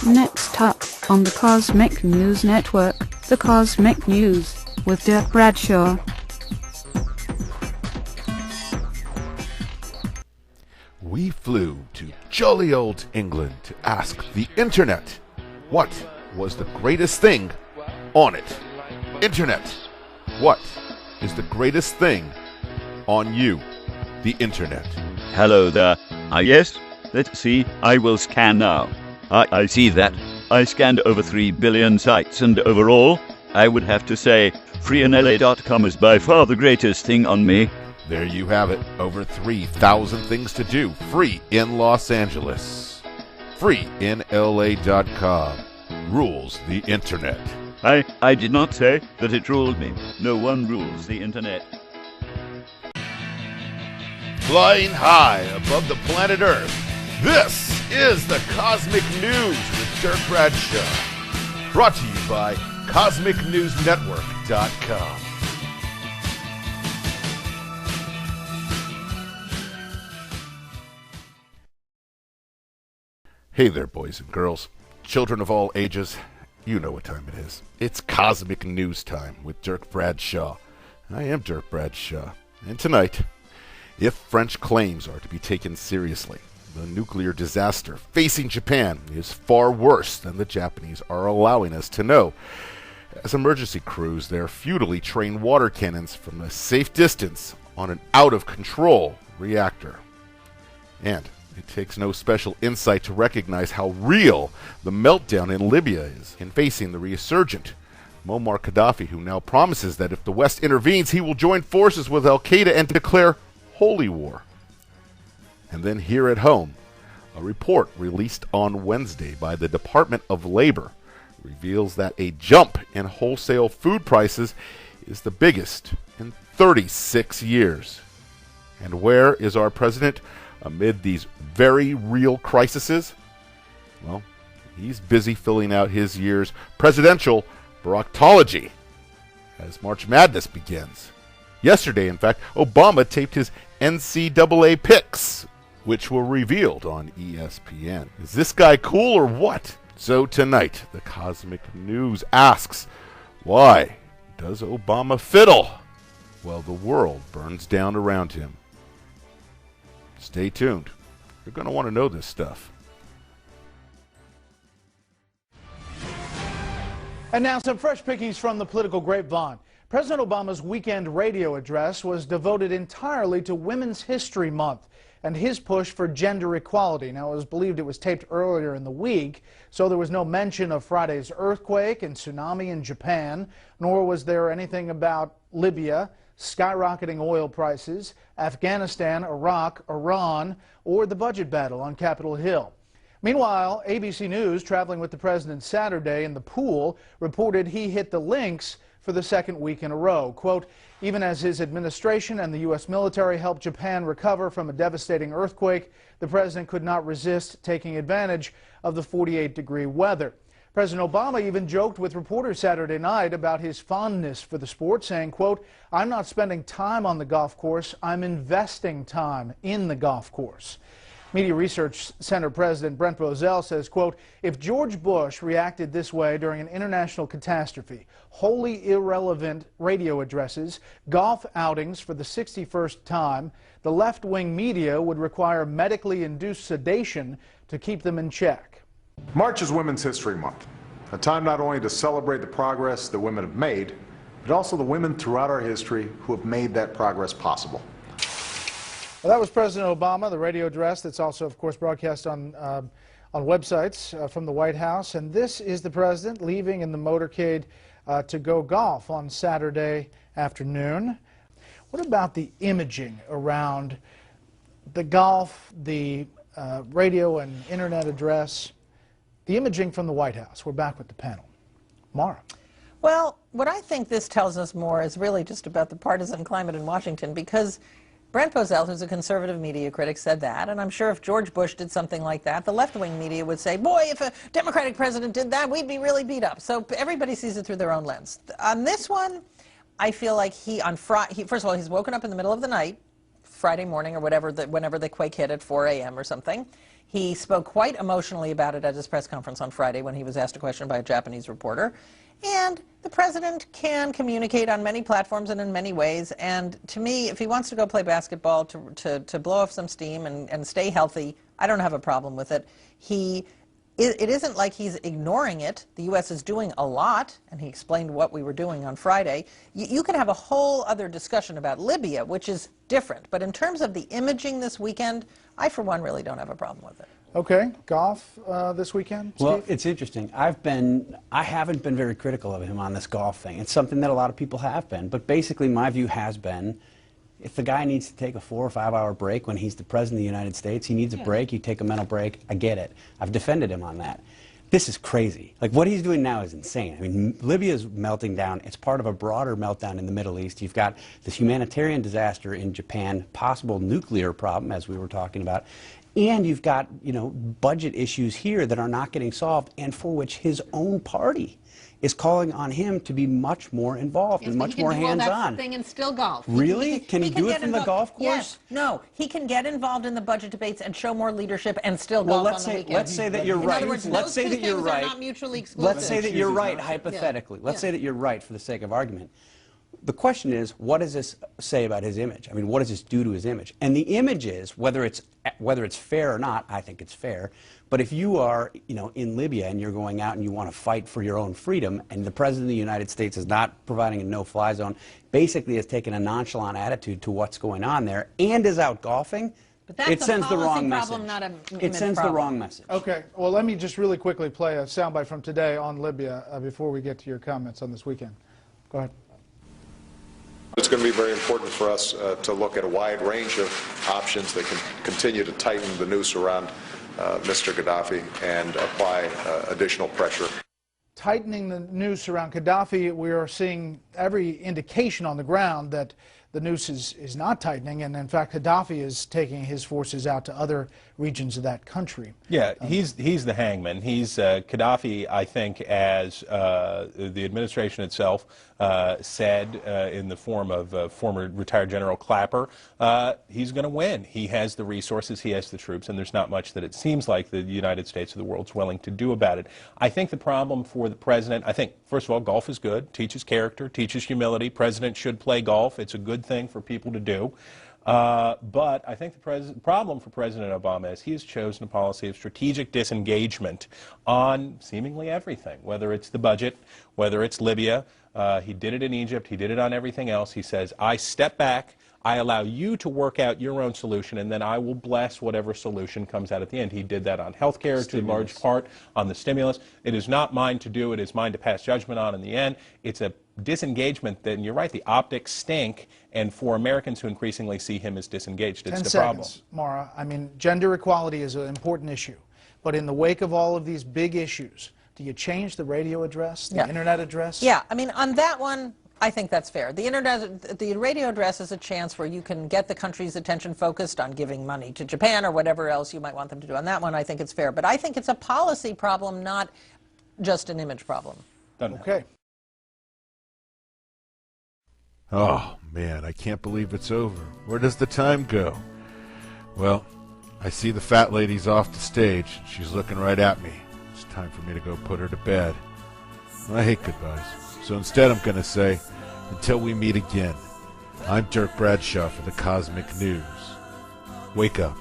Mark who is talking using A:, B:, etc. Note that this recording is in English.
A: Next up on the Cosmic News Network, the Cosmic News with Dirk Bradshaw.
B: We flew to jolly old England to ask the internet what was the greatest thing on it. Internet, what is the greatest thing on you, the internet?
C: Hello there. Yes, let's see. I will scan now. I see that. I scanned over 3 billion sites, and overall, I would have to say freeinla.com is by far the greatest thing on me.
B: There you have it. Over 3,000 things to do. Free in Los Angeles. Freeinla.com rules the internet.
C: I did not say that it ruled me. No one rules the internet.
B: Flying high above the planet Earth, this is the Cosmic News with Dirk Bradshaw. Brought to you by CosmicNewsNetwork.com. Hey there, boys and girls, children of all ages. You know what time it is. It's Cosmic News time with Dirk Bradshaw. I am Dirk Bradshaw. And tonight, if French claims are to be taken seriously, the nuclear disaster facing Japan is far worse than the Japanese are allowing us to know. As emergency crews, their futilely train water cannons from a safe distance on an out-of-control reactor. And it takes no special insight to recognize how real the meltdown in Libya is in facing the resurgent Muammar Gaddafi, who now promises that if the West intervenes, he will join forces with Al-Qaeda and declare holy war. And then here at home, a report released on Wednesday by the Department of Labor reveals that a jump in wholesale food prices is the biggest in 36 years. And where is our president amid these very real crises? Well, he's busy filling out his year's presidential Baroctology as March Madness begins. Yesterday, in fact, Obama taped his NCAA picks, which were revealed on ESPN. Is this guy cool or what? So tonight, the Cosmic News asks, why does Obama fiddle while the world burns down around him? Stay tuned. You're going to want to know this stuff.
D: And now some fresh pickings from the political grapevine. President Obama's weekend radio address was devoted entirely to Women's History Month and his push for gender equality. Now, it was believed it was taped earlier in the week, so there was no mention of Friday's earthquake and tsunami in Japan, nor was there anything about Libya, skyrocketing oil prices, Afghanistan, Iraq, Iran, or the budget battle on Capitol Hill. Meanwhile, ABC News, traveling with the president Saturday in the pool, reported he hit the links for the second week in a row. Quote, even as his administration and the U.S. military helped Japan recover from a devastating earthquake, the president could not resist taking advantage of the 48-degree weather. President Obama even joked with reporters Saturday night about his fondness for the sport, saying, quote, I'm not spending time on the golf course, I'm investing time in the golf course. Media Research Center President Brent Bozell says, quote, if George Bush reacted this way during an international catastrophe, wholly irrelevant radio addresses, golf outings for the 61st time, the left-wing media would require medically induced sedation to keep them in check.
E: March is Women's History Month, a time not only to celebrate the progress that women have made, but also the women throughout our history who have made that progress possible.
D: Well, that was President Obama, the radio address that's also, of course, broadcast on websites from the White House. And this is the president leaving in the motorcade to go golf on Saturday afternoon. What about the imaging around the golf, the radio and internet address, the imaging from the White House? We're back with the panel. Mara.
F: Well, what I think this tells us more is really just about the partisan climate in Washington, because Brent Bozell, who's a conservative media critic, said that, and I'm sure if George Bush did something like that, the left-wing media would say, boy, if a Democratic president did that, we'd be really beat up. So everybody sees it through their own lens. On this one, I feel like first of all, he's woken up in the middle of the night, Friday morning or whenever the quake hit at 4 a.m. or something. He spoke quite emotionally about it at his press conference on Friday when he was asked a question by a Japanese reporter. And the president can communicate on many platforms and in many ways. And to me, if he wants to go play basketball to blow off some steam and stay healthy, I don't have a problem with it. It isn't like he's ignoring it. The U.S. is doing a lot, and he explained what we were doing on Friday. You can have a whole other discussion about Libya, which is different. But in terms of the imaging this weekend, I, for one, really don't have a problem with it.
D: Okay, golf this weekend, Steve?
G: Well, it's interesting. I haven't been very critical of him on this golf thing. It's something that a lot of people have been. But basically, my view has been, if the guy needs to take a 4 or 5 hour break when he's the President of the United States, he needs a break, you take a mental break, I get it. I've defended him on that. This is crazy. Like, what he's doing now is insane. I mean, Libya's melting down. It's part of a broader meltdown in the Middle East. You've got this humanitarian disaster in Japan, possible nuclear problem, as we were talking about, and you've got, you know, budget issues here that are not getting solved, and for which his own party is calling on him to be much more involved and much more hands-on.
F: He can do all that thing and still golf.
G: Really? Can he do it from the golf course?
F: Yes. No. He can get involved in the budget debates and show more leadership and still golf on the weekend.
G: Let's say that you're right.
F: In other words,
G: let's say that you're right.
F: Are not mutually exclusive.
G: Let's say that you're right, hypothetically. Let's say that you're right for the sake of argument. The question is, what does this say about his image? I mean, what does this do to his image? And the image is, whether it's fair or not, I think it's fair. But if you are, you know, in Libya and you're going out and you want to fight for your own freedom, and the President of the United States is not providing a no-fly zone, basically has taken a nonchalant attitude to what's going on there, and is out golfing, it sends the wrong message. It sends the wrong message.
D: Okay. Well, let me just really quickly play a soundbite from today on Libya before we get to your comments on this weekend. Go ahead.
E: It's going to be very important for us to look at a wide range of options that can continue to tighten the noose around Mr. Gaddafi and apply additional pressure.
D: Tightening the noose around Gaddafi, we are seeing every indication on the ground that the noose is not tightening, and in fact Gaddafi is taking his forces out to other regions of that country.
H: Yeah, he's the hangman. He's Gaddafi, I think, as the administration itself said in the form of former retired General Clapper, he's going to win. He has the resources, he has the troops, and there's not much that it seems like the United States or the world's willing to do about it. I think the problem for the president, I think, first of all, golf is good, teaches character, teaches humility. President should play golf. It's a good thing for people to do. But I think the problem for President Obama is he has chosen a policy of strategic disengagement on seemingly everything, whether it's the budget, whether it's Libya. He did it in Egypt. He did it on everything else. He says, I step back. I allow you to work out your own solution, and then I will bless whatever solution comes out at the end. He did that on health care to a large part, on the stimulus. It is not mine to do. It is mine to pass judgment on in the end. It's a disengagement that, and you're right, the optics stink, and for Americans who increasingly see him as disengaged, it's the problem.
D: 10 seconds, Mara. I mean, gender equality is an important issue, but in the wake of all of these big issues, do you change the radio address, the internet address?
F: Yeah, I mean, on that one, I think that's fair. The radio address is a chance where you can get the country's attention focused on giving money to Japan or whatever else you might want them to do. On that one, I think it's fair. But I think it's a policy problem, not just an image problem.
D: Okay.
B: Oh, man, I can't believe it's over. Where does the time go? Well, I see the fat lady's off the stage. She's looking right at me. It's time for me to go put her to bed. I hate goodbyes. So instead I'm going to say, until we meet again, I'm Dirk Bradshaw for the Cosmic News. Wake up.